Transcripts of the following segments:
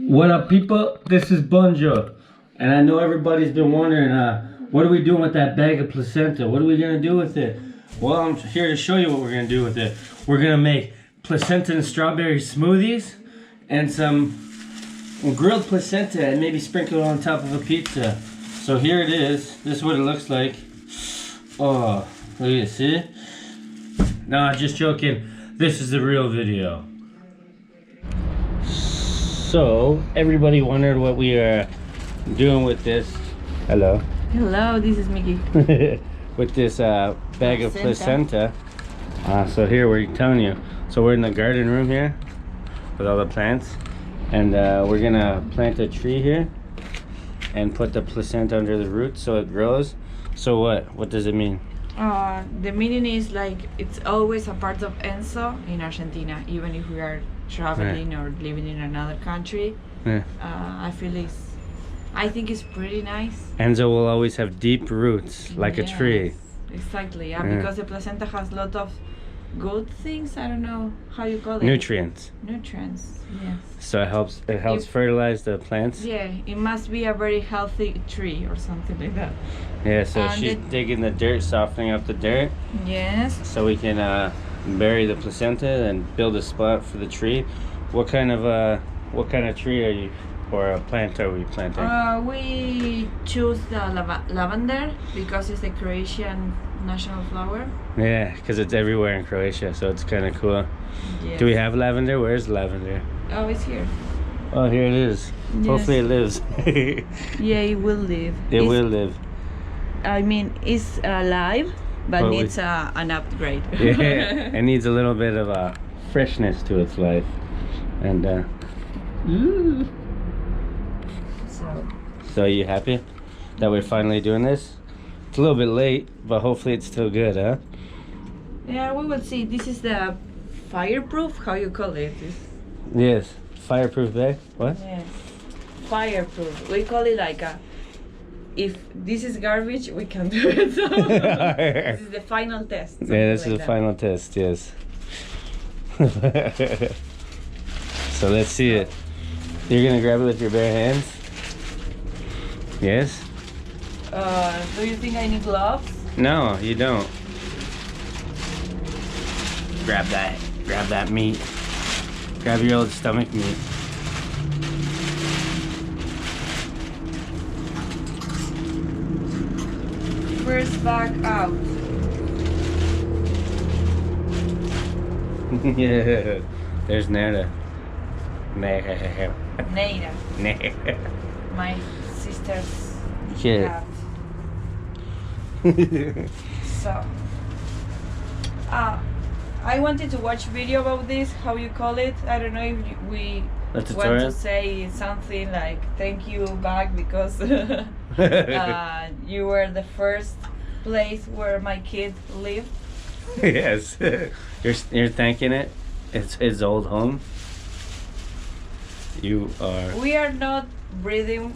What up, people? This is Bunjo, and I know everybody's been wondering, what are we doing with that bag of placenta? What are we gonna do with it? Well, I'm here to show you what we're gonna do with it. We're gonna make placenta and strawberry smoothies, and some grilled placenta, and maybe sprinkle it on top of a pizza. So here it is. This is what it looks like. Oh, look at this, see? Nah, just joking. This is the real video. So, everybody wondered what we are doing with this. Hello. Hello, this is Mickey. With this bag of placenta. So here we're telling you. So we're in the garden room here with all the plants. And we're gonna plant a tree here and put the placenta under the roots so it grows. So what does it mean? The meaning is like it's always a part of Enzo in Argentina, even if we are traveling or living in another country. I think it's pretty nice. Enzo will always have deep roots like a tree. Exactly, because the placenta has a lot of good things. I don't know how you call it. Nutrients, yes. So it helps fertilize the plants. Yeah, it must be a very healthy tree or something like that. Yeah, so she's digging the dirt, softening up the dirt. Yes. So we can bury the placenta and build a spot for the tree. What kind of tree are you, or a plant are we planting? We choose the lavender because it's the Croatian national flower. Yeah, because it's everywhere in Croatia, so it's kind of cool. Yes. Do we have lavender? Where's lavender? Oh, it's here. Oh, here it is. Yes. Hopefully it lives. Yeah, it will live. It will live. I mean, it's alive, but needs an upgrade. Yeah, it needs a little bit of a freshness to its life. And So are you happy that we're finally doing this? It's a little bit late, but hopefully it's still good, huh? Yeah, we will see. This is the fireproof, how you call it? Yes, fireproof bag. What? Yes, fireproof. We call it like if this is garbage, we can do it. So this is the final test. Yeah, this is the final test, yes. So let's see it. You're gonna grab it with your bare hands? Yes? Do you think I need gloves? No, you don't. Grab that meat. Grab your old stomach meat. First back out. Yeah, there's Nada. Neira. My sister's cat. So, I wanted to watch video about this, how you call it. I don't know if we want to say something like thank you back because you were the first place where my kid lived. Yes, you're thanking it. It's his old home. You are. We are not breathing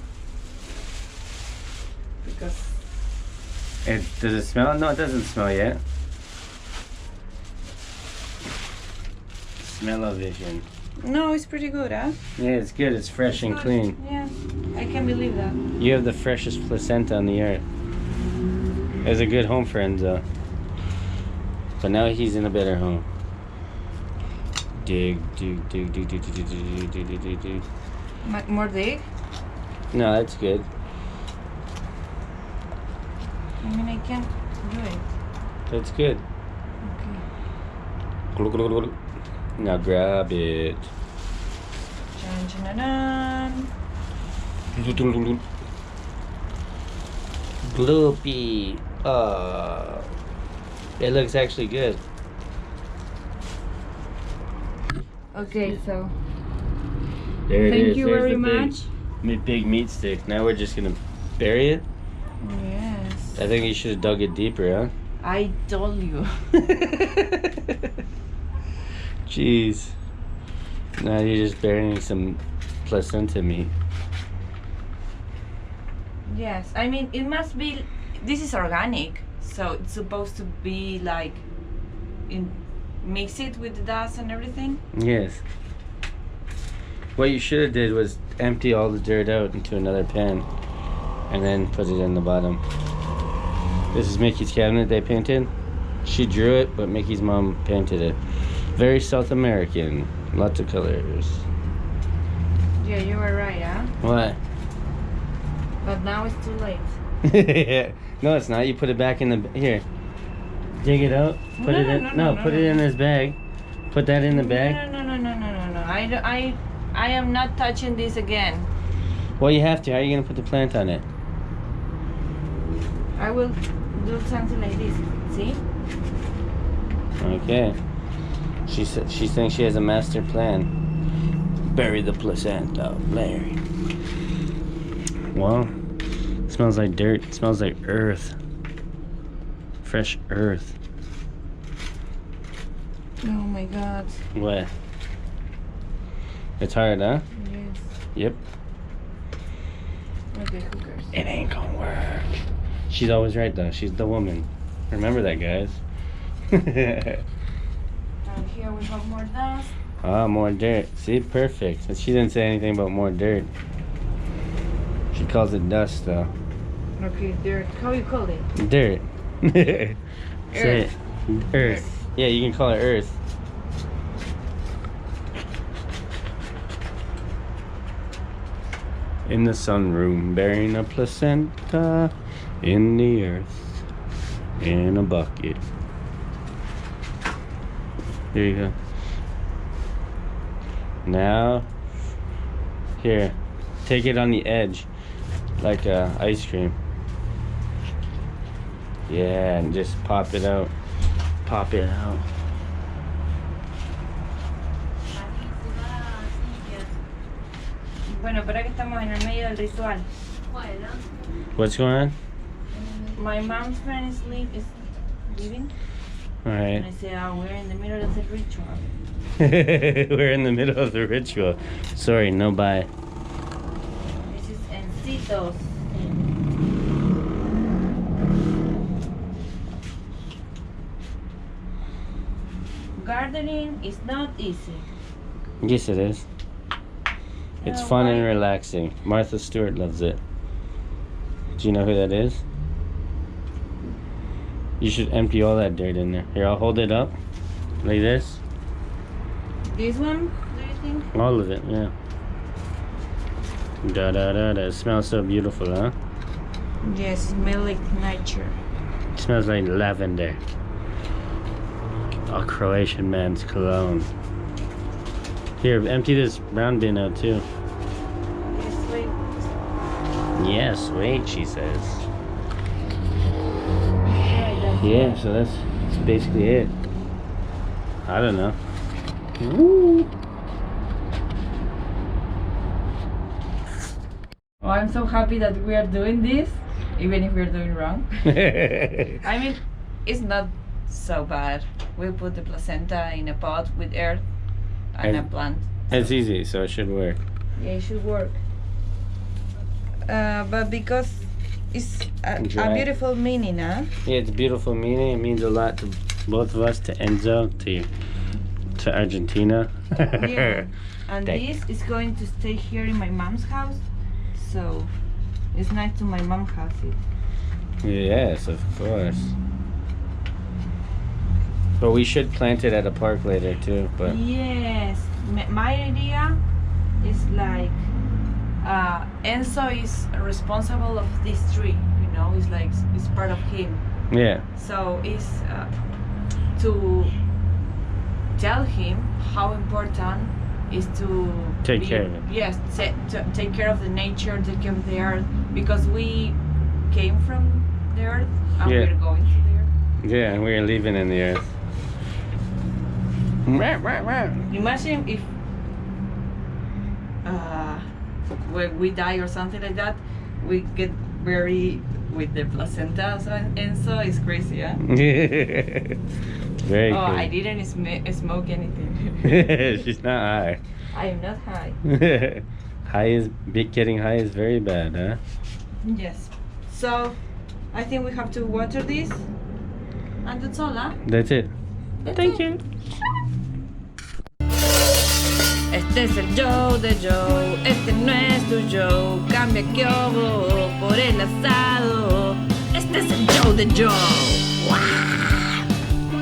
because. Does it smell? No, it doesn't smell yet. Smell-o-vision. No, it's pretty good, huh? Yeah, it's good. It's fresh and clean. Yeah, I can't believe that. You have the freshest placenta on the earth. It's a good home for Enzo. But now he's in a better home. Dig. More dig? No, that's good. I mean, I can't do it. That's good. Okay. Now grab it. Gloopy. It looks actually good. Okay, so there it is. thank you very much. Big meat stick. Now we're just gonna bury it. Yes. I think you should have dug it deeper, huh? I told you. Jeez. Now you're just burying some placenta meat. Yes, I mean it must be. This is organic, so it's supposed to be like mix it with the dust and everything. Yes. What you should have did was empty all the dirt out into another pan and then put it in the bottom. This is Mickey's cabinet they painted. She drew it, but Mickey's mom painted it. Very South American. Lots of colors. Yeah, you were right, huh? What? But now it's too late. No, it's not. You put it back in the... Here. Dig it out. Put it in... No, put it in this bag. Put that in the bag. No. I am not touching this again. Well, you have to. How are you going to put the plant on it? I will do something like this. See? Okay. She thinks she has a master plan. Bury the placenta, Larry. Well, it smells like dirt. It smells like earth. Fresh earth. Oh my God. What? It's hard, huh? Yes. Yep. Okay, who cares? It ain't gonna work. She's always right, though. She's the woman. Remember that, guys. And here we have more dust. Ah, more dirt. See, perfect. She didn't say anything about more dirt. She calls it dust, though. Okay, dirt. How you call it? Dirt. Say it. Earth. Earth. Yeah, you can call it earth. In the sunroom, burying a placenta in the earth in a bucket. There you go. Now, here, take it on the edge, like ice cream. Yeah, and just pop it out. Pop it out. Bueno, pero que estamos en el medio del ritual. Bueno. What's going on? My mom's friend is leaving. Alright. And I say, oh, we're in the middle of the ritual. We're in the middle of the ritual. Sorry, no bye. This is encitos. Gardening is not easy. Yes, it is. It's fun and relaxing. Martha Stewart loves it. Do you know who that is? You should empty all that dirt in there. Here, I'll hold it up. Like this. This one, do you think? All of it, yeah. Da da da da. It smells so beautiful, huh? Yes, smell like nature. It smells like lavender. A Croatian man's cologne. Here, empty this brown bin out too. Yes, wait. Yes, wait, she says. Yeah, so that's basically it. I don't know. Woo. Oh, I'm so happy that we are doing this, even if we're doing wrong. I mean, it's not so bad. We put the placenta in a pot with earth and a plant. It's easy, so it should work. Yeah, it should work. But because it's a beautiful meaning, huh? Yeah, it's a beautiful meaning. It means a lot to both of us, to Enzo, to Argentina. Yeah. And this is going to stay here in my mom's house, so it's nice to my mom's house. Yes, of course. But we should plant it at a park later too. But yes, my idea is like Enzo is responsible of this tree. You know, it's like it's part of him. yeah, So it's to tell him how important is to take care of it. Yes, to take care of the nature, take care of the earth, because we came from the earth and Yeah. we're going to the earth. Yeah, and we're living in the earth. Imagine if when we die or something like that, we get buried with the placenta, and so it's crazy, yeah? Very Oh, cool. I didn't smoke anything. She's not high. I am not high. Getting high is very bad, huh? Yes. So, I think we have to water this, and that's all, huh? That's it. That's Thank it. you. Este es el Joe de Joe, este no es tu Joe. Cambia que hubo por el asado. Este es el Joe de Joe. ¡Wow!